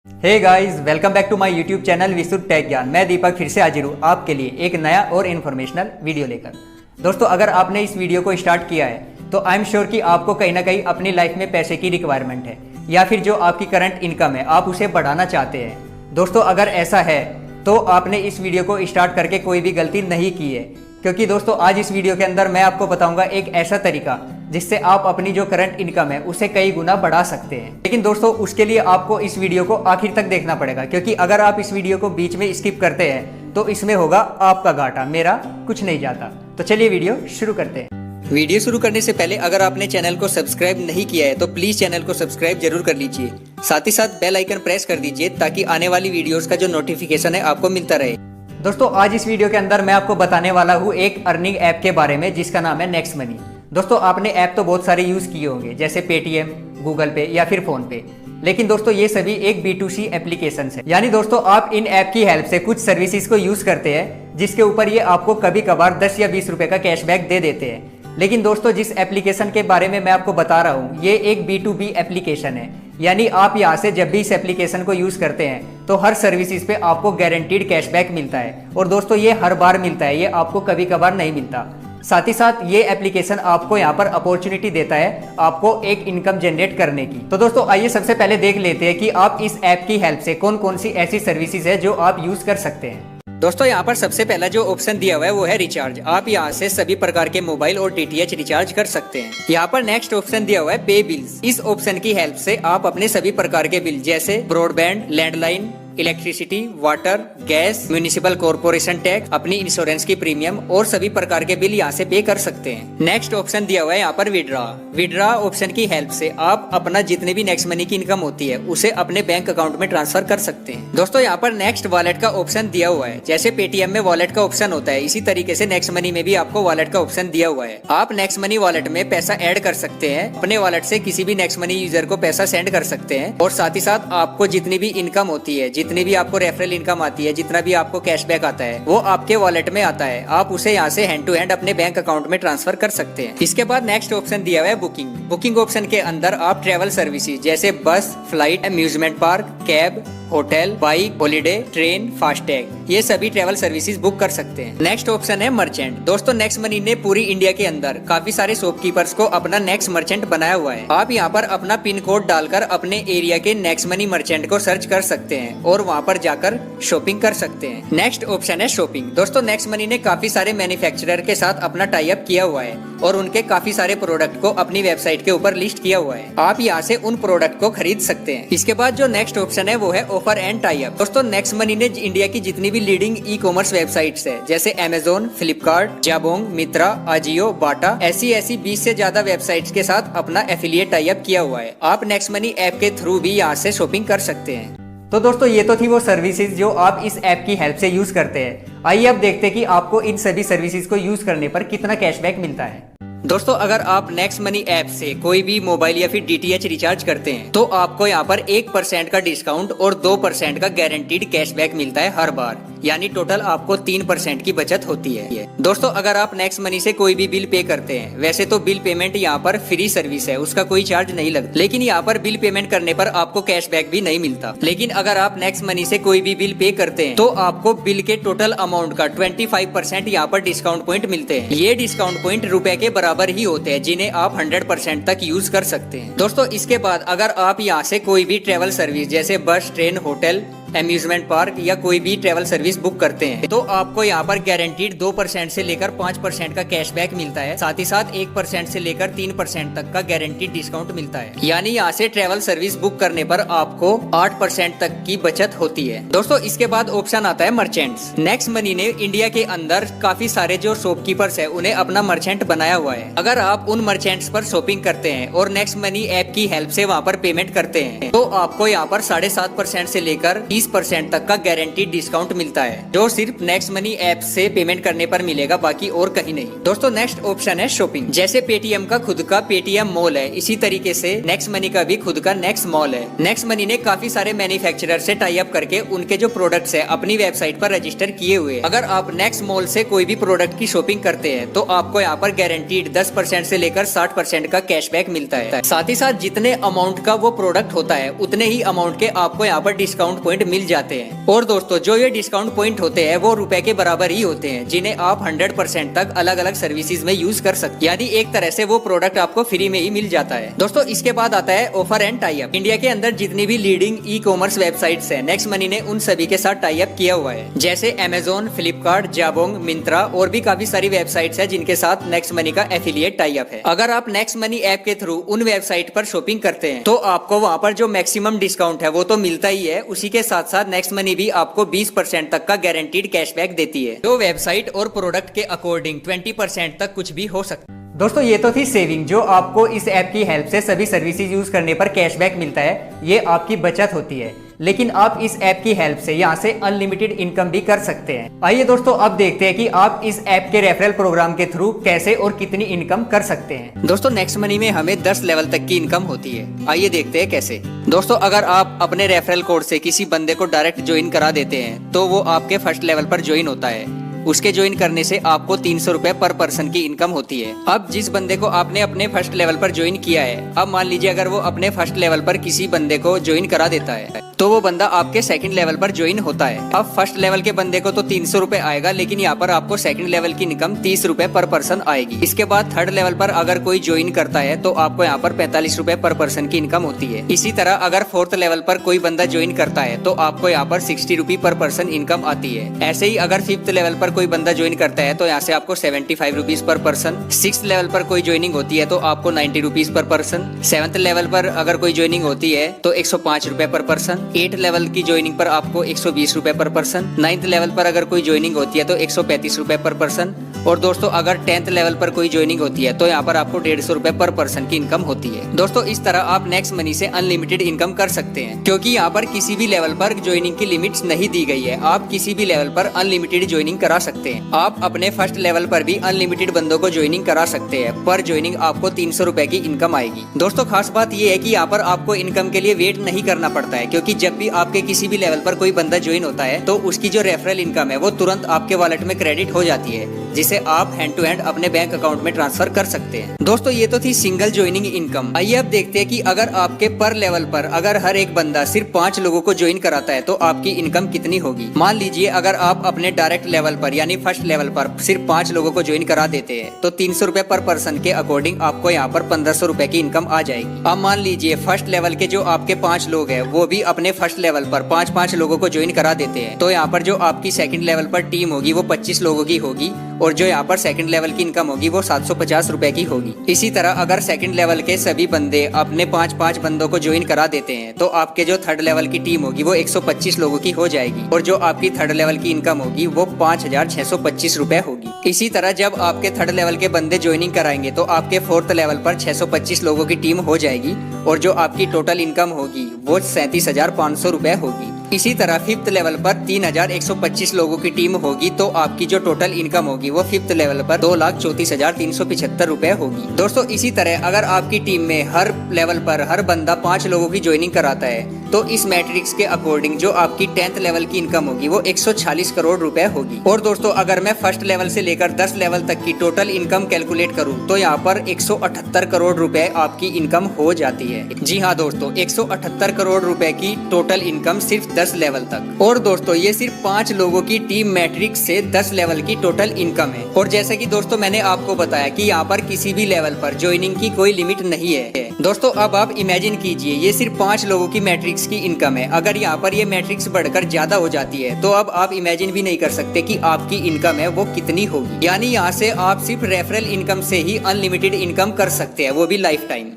Hey guys, welcome back to my YouTube channel Vishuddh tech Gyan. मैं दीपक फिर से हाजिर हूँ आपके लिए एक नया और इन्फॉर्मेशनल वीडियो लेकर। दोस्तों, अगर आपने इस वीडियो को स्टार्ट किया है तो आई एम श्योर कि आपको कहीं ना कहीं अपनी लाइफ में पैसे की रिक्वायरमेंट है या फिर जो आपकी करंट इनकम है आप उसे बढ़ाना चाहते हैं। दोस्तों, अगर ऐसा है तो आपने इस वीडियो को स्टार्ट करके कोई भी गलती नहीं की है, क्योंकि दोस्तों आज इस वीडियो के अंदर मैं आपको बताऊंगा एक ऐसा तरीका जिससे आप अपनी जो करंट इनकम है उसे कई गुना बढ़ा सकते हैं। लेकिन दोस्तों उसके लिए आपको इस वीडियो को आखिर तक देखना पड़ेगा, क्योंकि अगर आप इस वीडियो को बीच में स्किप करते हैं तो इसमें होगा आपका घाटा, मेरा कुछ नहीं जाता। तो चलिए वीडियो शुरू करते हैं। वीडियो शुरू करने से पहले अगर आपने चैनल को सब्सक्राइब नहीं किया है तो प्लीज चैनल को सब्सक्राइब जरूर कर लीजिए। साथ ही साथ बेल आइकन प्रेस कर दीजिए ताकि आने वाली वीडियोस का जो नोटिफिकेशन है आपको मिलता रहे। दोस्तों आज इस वीडियो के अंदर मैं आपको बताने वाला हूँ एक अर्निंग ऐप के बारे में जिसका नाम है नेक्स्ट मनी। दोस्तों आपने ऐप तो बहुत सारे यूज किए होंगे, जैसे पेटीएम, गूगल पे या फिर फोन पे। लेकिन दोस्तों ये सभी एक B2C एप्लीकेशन है, यानी दोस्तों आप इन ऐप की हेल्प से कुछ सर्विसेज को यूज करते हैं जिसके ऊपर ये आपको कभी कभार 10 या 20 रुपए का कैशबैक दे देते हैं। लेकिन दोस्तों जिस एप्लीकेशन के बारे में मैं आपको बता रहा हूँ ये एक B2B एप्लीकेशन है, यानी आप यहाँ से जब भी इस एप्लीकेशन को यूज करते हैं तो हर सर्विसेज पे आपको गारंटीड कैशबैक मिलता है। और दोस्तों ये हर बार मिलता है, ये आपको कभी कभार नहीं मिलता। साथ ही साथ ये एप्लीकेशन आपको यहाँ पर अपॉर्चुनिटी देता है आपको एक इनकम जनरेट करने की। तो दोस्तों आइए सबसे पहले देख लेते हैं कि आप इस ऐप की हेल्प से कौन कौन सी ऐसी सर्विसेज है जो आप यूज कर सकते हैं। दोस्तों यहाँ पर सबसे पहला जो ऑप्शन दिया हुआ है वो है रिचार्ज। आप यहाँ से सभी प्रकार के मोबाइल और DTH रिचार्ज कर सकते हैं। यहाँ पर नेक्स्ट ऑप्शन दिया हुआ है पे बिल्स। इस ऑप्शन की हेल्प से आप अपने सभी प्रकार के बिल जैसे broadband, landline, electricity, water, gas, municipal corporation tax, अपनी इंश्योरेंस की प्रीमियम और सभी प्रकार के बिल यहाँ से पे कर सकते हैं। नेक्स्ट ऑप्शन दिया हुआ है यहाँ पर विड्रॉ। विड्रॉ ऑप्शन की हेल्प से आप अपना जितने भी नेक्स्ट मनी की इनकम होती है उसे अपने बैंक अकाउंट में ट्रांसफर कर सकते हैं। दोस्तों यहाँ पर नेक्स्ट वॉलेट का ऑप्शन दिया हुआ है। जैसे पेटीएम में वॉलेट का ऑप्शन होता है, इसी तरीके से नेक्स्ट मनी में भी आपको वॉलेट का ऑप्शन दिया हुआ है। आप नेक्स्ट मनी वॉलेट में पैसा ऐड कर सकते हैं, अपने वॉलेट से किसी भी नेक्स्ट मनी यूजर को पैसा सेंड कर सकते हैं। और साथ ही साथ आपको जितनी भी इनकम होती है, जितनी भी आपको रेफरल इनकम आती है, जितना भी आपको कैशबैक आता है वो आपके वॉलेट में आता है। आप उसे यहाँ से हैंड टू हैंड अपने बैंक अकाउंट में ट्रांसफर कर सकते हैं। इसके बाद नेक्स्ट ऑप्शन दिया हुआ है बुकिंग। बुकिंग ऑप्शन के अंदर आप ट्रेवल सर्विसेज जैसे बस, flight, amusement park, cab, hotel, bike, holiday, train, FASTag, ये सभी ट्रेवल सर्विसेज बुक कर सकते हैं। नेक्स्ट ऑप्शन है मर्चेंट। दोस्तों नेक्स्ट मनी ने पूरी इंडिया के अंदर काफी सारे शॉपकीपर्स को अपना नेक्स्ट मर्चेंट बनाया हुआ है। आप यहाँ पर अपना पिन कोड डालकर अपने एरिया के नेक्स्ट मनी मर्चेंट को सर्च कर सकते हैं और वहाँ पर जाकर शॉपिंग कर सकते हैं। नेक्स्ट ऑप्शन है शॉपिंग। दोस्तों नेक्स्ट मनी ने काफी सारे मैन्युफैक्चरर के साथ अपना टाई अप किया हुआ है और उनके काफी सारे प्रोडक्ट को अपनी वेबसाइट के ऊपर लिस्ट किया हुआ है। आप यहाँ से उन प्रोडक्ट को खरीद सकते हैं। इसके बाद जो नेक्स्ट ऑप्शन है वो है ऑफर एंड टाई अप। दोस्तों नेक्स्ट मनी ने इंडिया की जितनी भी लीडिंग ई-कॉमर्स वेबसाइट्स है जैसे अमेजोन, फ्लिपकार्ट, जाबोंग, मित्रा, अजियो, बाटा, ऐसी 20 से ज्यादा वेबसाइट्स के साथ अपना एफिलिएट टाई अप किया हुआ है। आप नेक्स्ट मनी ऐप के थ्रू भी यहाँ से शॉपिंग कर सकते हैं। तो दोस्तों ये तो थी वो सर्विसेज जो आप इस ऐप की हेल्प से यूज करते हैं। आइए अब देखते हैं कि आपको इन सभी सर्विसेज को यूज करने पर कितना कैशबैक मिलता है। दोस्तों अगर आप नेक्स्ट मनी ऐप से कोई भी मोबाइल या फिर DTH रिचार्ज करते हैं तो आपको यहाँ पर 1% का डिस्काउंट और 2% का गारंटीड कैशबैक मिलता है हर बार, यानी टोटल आपको 3% की बचत होती है। दोस्तों अगर आप नेक्स्ट मनी से कोई भी बिल पे करते हैं, वैसे तो बिल पेमेंट यहाँ पर फ्री सर्विस है, उसका कोई चार्ज नहीं लगता, लेकिन यहाँ पर बिल पेमेंट करने पर आपको कैशबैक भी नहीं मिलता। लेकिन अगर आप नेक्स्ट मनी से कोई भी बिल पे करते हैं तो आपको बिल के टोटल अमाउंट का 25% यहाँ पर डिस्काउंट पॉइंट मिलते हैं। ये डिस्काउंट पॉइंट रुपए के बराबर ही होते हैं जिन्हें आप 100% तक यूज कर सकते हैं। दोस्तों इसके बाद अगर आप यहाँ से कोई भी ट्रेवल सर्विस जैसे बस, ट्रेन, होटल, अम्यूजमेंट पार्क या कोई भी ट्रेवल सर्विस बुक करते हैं तो आपको यहाँ पर गारंटीड 2% से लेकर 5% का कैशबैक मिलता है। साथ ही साथ 1% से लेकर 3% तक का गारंटीड डिस्काउंट मिलता है, यानी यहाँ से ट्रेवल सर्विस बुक करने पर आपको 8% तक की बचत होती है। दोस्तों इसके बाद ऑप्शन आता है मर्चेंट्स। नेक्स्ट मनी ने इंडिया के अंदर काफी सारे जो शॉपकीपर्स है उन्हें अपना मर्चेंट बनाया हुआ है। अगर आप उन मर्चेंट्स पर शॉपिंग करते हैं और नेक्स्ट मनी ऐप की हेल्प से वहाँ पर पेमेंट करते हैं तो आपको यहाँ पर 7.5% से लेकर 20% तक का गारंटीड डिस्काउंट मिलता है, जो सिर्फ नेक्स्ट मनी ऐप से पेमेंट करने पर मिलेगा, बाकी और कहीं नहीं। दोस्तों नेक्स्ट ऑप्शन है शॉपिंग। जैसे पेटीएम का खुद का पेटीएम मॉल है, इसी तरीके से नेक्स्ट मनी का भी खुद का नेक्स्ट मॉल है। नेक्स्ट मनी ने काफी सारे मैन्युफैक्चरर से टाई अप करके उनके जो प्रोडक्ट्स है अपनी वेबसाइट पर रजिस्टर किए हुए हैं। अगर आप नेक्स्ट मॉल से कोई भी प्रोडक्ट की शॉपिंग करते हैं तो आपको यहाँ पर गारंटीड 10% से लेकर 60% का कैशबैक मिलता है। साथ ही साथ जितने अमाउंट का वो प्रोडक्ट होता है उतने ही अमाउंट के आपको यहाँ पर डिस्काउंट पॉइंट मिल जाते हैं। और दोस्तों जो ये डिस्काउंट पॉइंट होते हैं वो रुपए के बराबर ही होते हैं, जिन्हें आप 100% तक अलग अलग सर्विसेज में यूज कर सकते हैं, यानी एक तरह से वो प्रोडक्ट आपको फ्री में ही मिल जाता है। दोस्तों इसके बाद आता है offer and tie up. India के अंदर जितनी भी लीडिंग ई कॉमर्स वेबसाइट्स है, नेक्स्ट मनी ने उन सभी के साथ टाई अप किया हुआ है, जैसे अमेजोन, फ्लिपकार्ट, जाबोंग, मिंत्रा और भी काफी सारी वेबसाइट्स है जिनके साथ नेक्स्ट मनी का एफिलिएट टाई अप है। अगर आप नेक्स्ट मनी ऐप के थ्रू उन वेबसाइट पर शॉपिंग करते हैं तो आपको वहाँ पर जो मैक्सिमम डिस्काउंट है वो तो मिलता ही है, उसी के साथ साथ नेक्स्ट मनी भी आपको 20% तक का गारंटीड कैशबैक देती है, जो वेबसाइट और प्रोडक्ट के अकॉर्डिंग 20% तक कुछ भी हो सकता है। दोस्तों ये तो थी सेविंग, जो आपको इस ऐप की हेल्प से सभी सर्विसेज यूज करने पर कैशबैक मिलता है, ये आपकी बचत होती है। लेकिन आप इस ऐप की हेल्प से यहाँ से अनलिमिटेड इनकम भी कर सकते हैं। आइए दोस्तों अब देखते हैं कि आप इस ऐप के रेफरल प्रोग्राम के थ्रू कैसे और कितनी इनकम कर सकते हैं। दोस्तों नेक्स्ट मनी में हमें 10 लेवल तक की इनकम होती है। आइए देखते हैं कैसे। दोस्तों अगर आप अपने रेफरल कोड से किसी बंदे को डायरेक्ट ज्वाइन करा देते हैं तो वो आपके फर्स्ट लेवल पर ज्वाइन होता है। उसके ज्वाइन करने से आपको 300 रुपए पर पर्सन की इनकम होती है। अब जिस बंदे को आपने अपने फर्स्ट लेवल पर ज्वाइन किया है, अब मान लीजिए अगर वो अपने फर्स्ट लेवल पर किसी बंदे को ज्वाइन करा देता है तो वो बंदा आपके सेकंड लेवल पर ज्वाइन होता है। अब फर्स्ट लेवल के बंदे को तो 300 रुपए आएगा, लेकिन यहाँ पर आपको सेकंड लेवल की इनकम 30 रुपए पर पर्सन आएगी। इसके बाद थर्ड लेवल पर अगर कोई ज्वाइन करता है तो आपको यहाँ पर 45 रुपए पर पर्सन की इनकम होती है। इसी तरह अगर फोर्थ लेवल पर कोई बंदा ज्वाइन करता है तो आपको यहाँ पर 60 रुपए पर पर्सन इनकम आती है। ऐसे ही अगर फिफ्थ लेवल पर कोई बंदा ज्वाइन करता है तो यहाँ से आपको 75 rupees per person. Six level पर कोई ज्वाइनिंग होती है तो आपको 90 rupees per person. Seventh level पर अगर कोई ज्वाइनिंग होती है तो 105 रुपए पर पर्सन। 8 लेवल की ज्वाइनिंग पर आपको 120 रुपए पर पर्सन। 9th लेवल पर अगर कोई ज्वाइनिंग होती है तो 135 रुपए पर पर्सन। और दोस्तों अगर 10th लेवल पर कोई ज्वाइनिंग होती है तो यहाँ पर आपको 150 रुपए पर पर्सन की इनकम होती है। दोस्तों इस तरह आप नेक्स्ट मनी से अनलिमिटेड इनकम कर सकते हैं, क्योंकि यहाँ पर किसी भी लेवल पर ज्वाइनिंग की लिमिट्स नहीं दी गई है। आप किसी भी लेवल पर अनलिमिटेड ज्वाइनिंग करा सकते हैं। आप अपने फर्स्ट लेवल पर भी अनलिमिटेड बंदों को ज्वाइनिंग करा सकते हैं। पर ज्वाइनिंग आपको 300 रुपए की इनकम आएगी। दोस्तों खास बात यह है कि यहाँ पर आपको इनकम के लिए वेट नहीं करना पड़ता है, क्योंकि जब भी आपके किसी भी लेवल पर कोई बंदा ज्वाइन होता है तो उसकी जो रेफरल इनकम है वो तुरंत आपके वॉलेट में क्रेडिट हो जाती है, जिसे आप हैंड टू हैंड अपने बैंक अकाउंट में ट्रांसफर कर सकते हैं। दोस्तों ये तो थी सिंगल ज्वाइनिंग इनकम। आइए अब देखते हैं कि अगर आपके पर लेवल पर अगर हर एक बंदा सिर्फ 5 लोगों को ज्वाइन कराता है तो आपकी इनकम कितनी होगी। मान लीजिए अगर आप अपने डायरेक्ट लेवल पर यानी फर्स्ट लेवल पर सिर्फ 5 लोगों को ज्वाइन करा देते हैं तो 300 रुपए पर पर्सन के अकॉर्डिंग आपको यहाँ पर 1500 रुपए की इनकम आ जाएगी। अब मान लीजिए फर्स्ट लेवल के जो आपके 5 लोग हैं वो भी अपने फर्स्ट लेवल पर 5-5 लोगों को ज्वाइन करा देते हैं, तो यहाँ पर जो आपकी सेकंड लेवल पर टीम होगी वो 25 लोगों की होगी और जो यहाँ पर सेकंड लेवल की इनकम होगी वो 750 रुपए की होगी। इसी तरह अगर सेकंड लेवल के सभी बंदे अपने 5-5 बंदों को ज्वाइन करा देते हैं तो आपके जो थर्ड लेवल की टीम होगी वो 125 लोगों की हो जाएगी और जो आपकी थर्ड लेवल की इनकम होगी वो 5625 रुपए होगी। इसी तरह जब आपके थर्ड लेवल के बंदे ज्वाइनिंग कराएंगे तो आपके फोर्थ लेवल पर 625 लोगों की टीम हो जाएगी और जो आपकी टोटल इनकम होगी वो 37,500 रुपए होगी। इसी तरह फिफ्थ लेवल पर 3,125 लोगों की टीम होगी तो आपकी जो टोटल इनकम होगी वो फिफ्थ लेवल पर 2,34,375 रुपए होगी। दोस्तों इसी तरह अगर आपकी टीम में हर लेवल पर हर बंदा 5 लोगों की ज्वाइनिंग कराता है तो इस मैट्रिक्स के अकॉर्डिंग जो आपकी 10th लेवल की इनकम होगी वो 146 करोड़ रुपए होगी। और दोस्तों अगर मैं फर्स्ट लेवल से लेकर 10 लेवल तक की टोटल इनकम कैलकुलेट करूं तो यहाँ पर 178 करोड़ रुपए आपकी इनकम हो जाती है। जी हाँ दोस्तों, 178 करोड़ रुपए की टोटल इनकम सिर्फ 10 लेवल तक। और दोस्तों ये सिर्फ 5 लोगों की टीम मैट्रिक्स से 10 लेवल की टोटल इनकम है। और जैसे कि दोस्तों मैंने आपको बताया कि यहाँ पर किसी भी लेवल पर ज्वाइनिंग की कोई लिमिट नहीं है। दोस्तों अब आप इमेजिन कीजिए ये सिर्फ 5 लोगों की मैट्रिक्स की इनकम है। अगर यहाँ पर ये मैट्रिक्स बढ़कर ज्यादा हो जाती है तो अब आप इमेजिन भी नहीं कर सकते कि आपकी इनकम है वो कितनी होगी। यानी यहाँ से आप सिर्फ रेफरल इनकम से ही अनलिमिटेड इनकम कर सकते हैं, वो भी लाइफ टाइम।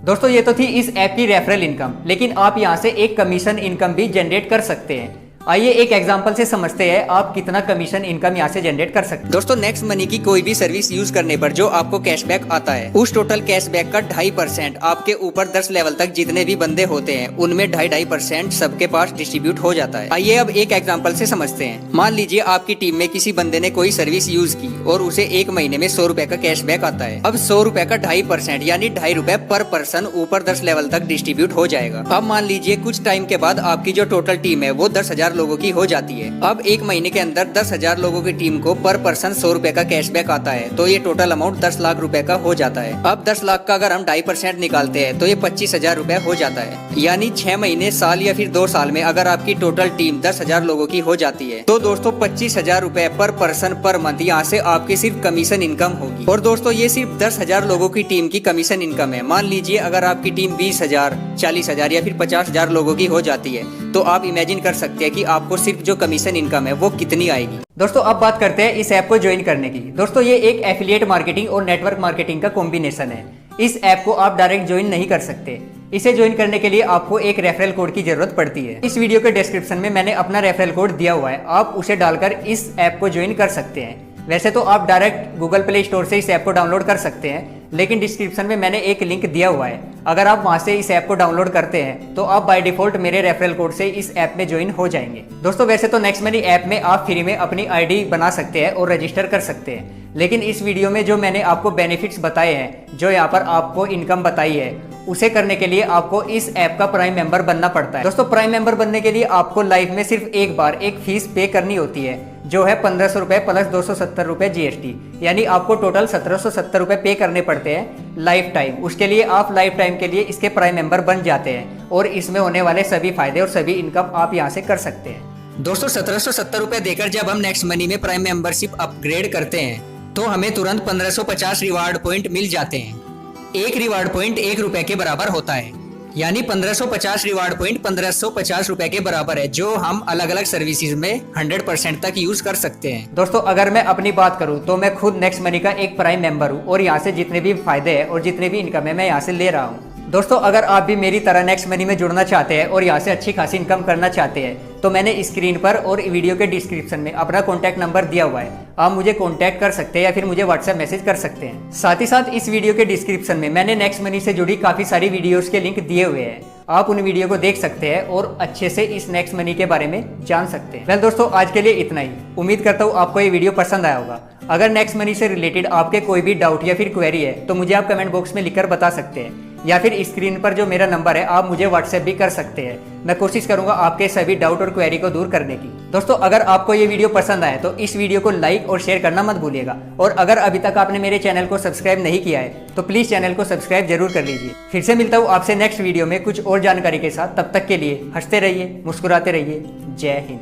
दोस्तों ये तो थी इस ऐप की रेफरल इनकम, लेकिन आप यहाँ से एक कमीशन इनकम भी जनरेट कर सकते हैं। आइए एक एग्जांपल से समझते हैं आप कितना कमीशन इनकम यहाँ से जनरेट कर सकते हैं। दोस्तों नेक्स्ट मनी की कोई भी सर्विस यूज करने पर जो आपको कैशबैक आता है, उस टोटल कैशबैक का 2.5% आपके ऊपर 10 लेवल तक जितने भी बंदे होते हैं उनमें 2.5% सबके पास डिस्ट्रीब्यूट हो जाता है। आइए अब एक एग्जाम्पल से समझते हैं। मान लीजिए आपकी टीम में किसी बंदे ने कोई सर्विस यूज की और उसे 1 महीने में 100 रुपए का कैशबैक आता है। अब 100 रुपए का 2.5% यानी 2.5 रुपए पर पर्सन ऊपर 10 लेवल तक डिस्ट्रीब्यूट हो जाएगा। अब मान लीजिए कुछ टाइम के बाद आपकी जो टोटल टीम है वो 10,000 लोगों की हो जाती है। अब 1 महीने के अंदर 10,000 लोगों की टीम को पर पर्सन 100 रुपए का कैशबैक आता है, तो ये टोटल अमाउंट 10 लाख रुपए का हो जाता है। अब 10 लाख का अगर हम 2.5% निकालते हैं तो ये 25,000 रुपए हो जाता है। यानी 6 महीने, साल या फिर 2 साल में अगर आपकी टोटल टीम 10,000 लोगों की हो जाती है तो दोस्तों 25,000 रुपए पर पर्सन पर मंथ यहाँ से आपकी सिर्फ कमीशन इनकम होगी। और दोस्तों ये सिर्फ 10,000 लोगों की टीम की कमीशन इनकम है। मान लीजिए अगर आपकी टीम 20,000, 40,000 या फिर 50,000 लोगों की हो जाती है तो आप इमेजिन कर सकते हैं कि आपको सिर्फ जो कमीशन इनकम है वो कितनी आएगी। दोस्तों अब बात करते हैं इस ऐप को ज्वाइन करने की। दोस्तों ये एक एफिलिएट मार्केटिंग और नेटवर्क मार्केटिंग का कॉम्बिनेशन है। इस ऐप को आप डायरेक्ट ज्वाइन नहीं कर सकते। इसे ज्वाइन करने के लिए आपको एक रेफरल कोड की जरूरत पड़ती है। इस वीडियो के डिस्क्रिप्शन में मैंने अपना रेफरल कोड दिया हुआ है, आप उसे डालकर इस ऐप को ज्वाइन कर सकते हैं। वैसे तो आप डायरेक्ट गूगल प्ले स्टोर से इस ऐप को डाउनलोड कर सकते हैं, लेकिन डिस्क्रिप्शन में मैंने एक लिंक दिया हुआ है। अगर आप वहां से इस ऐप को डाउनलोड करते हैं तो आप बाय डिफॉल्ट मेरे रेफरल कोड से इस ऐप में ज्वाइन हो जाएंगे। दोस्तों वैसे तो नेक्स्ट मनी ऐप में आप फ्री में अपनी आईडी बना सकते हैं और रजिस्टर कर सकते हैं, लेकिन इस वीडियो में जो मैंने आपको बेनिफिट्स बताए हैं, जो यहाँ पर आपको इनकम बताई है, उसे करने के लिए आपको इस ऐप का प्राइम मेंबर बनना पड़ता है। दोस्तों प्राइम मेंबर बनने के लिए आपको लाइफ में सिर्फ एक बार एक फीस पे करनी होती है, जो है 1500 रुपए प्लस 270 रुपए GST, यानी आपको टोटल 1770 रुपए पे करने पड़ते हैं लाइफ टाइम। उसके लिए आप लाइफ टाइम के लिए इसके प्राइम मेंबर बन जाते हैं और इसमें होने वाले सभी फायदे और सभी इनकम आप यहाँ से कर सकते हैं। दोस्तों 1770 रुपए देकर जब हम नेक्स्ट मनी में प्राइम मेंबरशिप अपग्रेड करते हैं तो हमें तुरंत 1550 रिवार्ड पॉइंट मिल जाते हैं। एक रिवार्ड पॉइंट 1 रुपए के बराबर होता है, यानी 1550 रिवार्ड पॉइंट 1550 रुपए के बराबर है, जो हम अलग अलग सर्विसेज में 100% तक यूज कर सकते हैं। दोस्तों अगर मैं अपनी बात करूं तो मैं खुद नेक्स्ट मनी का एक प्राइम मेंबर हूं और यहाँ से जितने भी फायदे हैं और जितने भी इनकम है मैं यहाँ से ले रहा हूँ। दोस्तों अगर आप भी मेरी तरह नेक्स्ट मनी में जुड़ना चाहते हैं और यहाँ से अच्छी खासी इनकम करना चाहते हैं तो मैंने स्क्रीन पर और वीडियो के डिस्क्रिप्शन में अपना कॉन्टैक्ट नंबर दिया हुआ है, आप मुझे कॉन्टैक्ट कर सकते हैं या फिर मुझे व्हाट्सएप मैसेज कर सकते हैं। साथ ही साथ इस वीडियो के डिस्क्रिप्शन में मैंने नेक्स्ट मनी से जुड़ी काफी सारी वीडियोस के लिंक दिए हुए हैं, आप उन वीडियो को देख सकते हैं और अच्छे से इस नेक्स्ट मनी के बारे में जान सकते हैं। वेल दोस्तों आज के लिए इतना ही। उम्मीद करता हूँ आपको ये वीडियो पसंद आया होगा। अगर नेक्स्ट मनी से रिलेटेड आपके कोई भी डाउट या फिर क्वेरी है तो मुझे आप कमेंट बॉक्स में लिखकर बता सकते हैं, या फिर स्क्रीन पर जो मेरा नंबर है आप मुझे व्हाट्सएप भी कर सकते हैं। मैं कोशिश करूंगा आपके सभी डाउट और क्वेरी को दूर करने की। दोस्तों अगर आपको ये वीडियो पसंद आए तो इस वीडियो को लाइक और शेयर करना मत भूलिएगा, और अगर अभी तक आपने मेरे चैनल को सब्सक्राइब नहीं किया है तो प्लीज चैनल को सब्सक्राइब जरूर कर लीजिए। फिर से मिलता हूँ आपसे नेक्स्ट वीडियो में कुछ और जानकारी के साथ। तब तक के लिए हंसते रहिए, मुस्कुराते रहिए। जय हिंद।